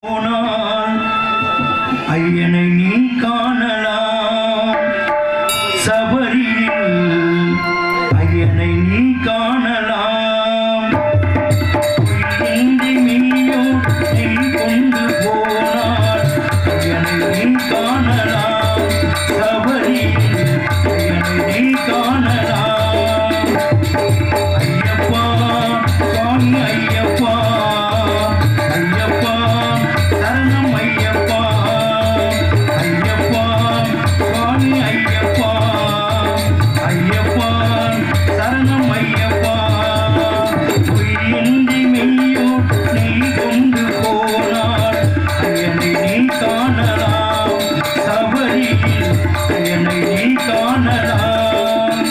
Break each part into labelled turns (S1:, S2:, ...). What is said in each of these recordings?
S1: போனால் ஐயனை நீ காணலாம், சபரியில் ஐயனை நீ காணலாம். நீயோ நீ கொண்டு போனால் ஐயனை நீ காணலாம், சபரியில் ஐயனை நீ காணலாம். ஐயப்பா சுவாமி ஐயப்பா, ஐயப்பா சரணம் ஐயப்பா, ஐயப்பா சுவாமி ஐயப்பா, ஐயப்பா சரணம் ஐயப்பா. பொய்யின்றி மெய்யோ நீ கொண்டு போனால் ஐயனை நீ காணலாம், சபரியில் ஐயனை நீ காணலாம்.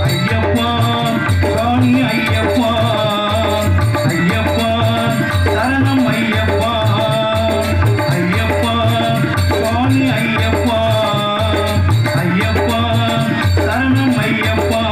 S1: ஐயப்பா சுவாமி ஐயப்பா, ஐயப்பா சரணம் ஐயப்பா, ஐயப்பா சுவாமி ஐயப்பா, ஐயப்பா சரணம் ஐயப்பா.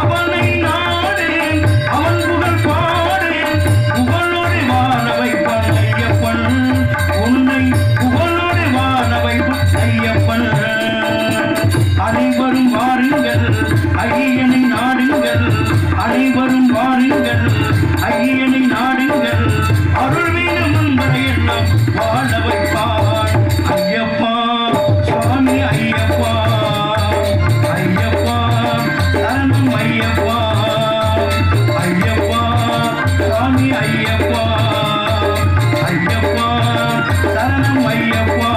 S1: அவனை நாடேன் அவன் புகழ் பாடேன், புகழோடு வாழ வைப்பான் ஐயப்பன், உன்னை புகழோடு வாழ வைப்பான் ஐயப்பன். அனைவரும் வாருங்கள் ஐயனை நாடுங்கள், அனைவரும் வாருங்கள் ஐயனை நாடுங்கள், அருள் வேணும் என்பதை எல்லாம் வாழ வைப்பான் ஐயப்பா சுவாமி ஐயப்பா, ஐயப்பா சரணம் ஐயப்பா, ஐயப்பா சுவாமி ஐயப்பா, ஐயப்பா சரணம் ஐயப்பா.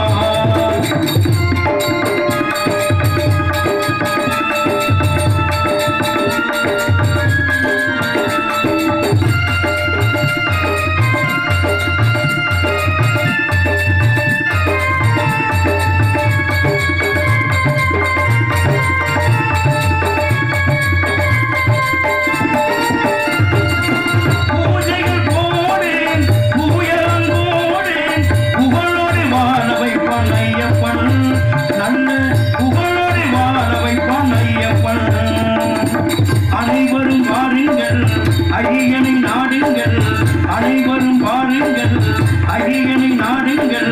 S1: பூஜைகள் போடேன் புயலங்கோடேன், புகழோடு வாழ வைப்பான் ஐயப்பன், நல்ல புகழோடு வாழ வைப்பான் ஐயப்பன். அனைவரும் வாருங்கள் ஐயனை நாடுங்கள், அனைவரும் வாருங்கள் ஐயனை நாடுங்கள்,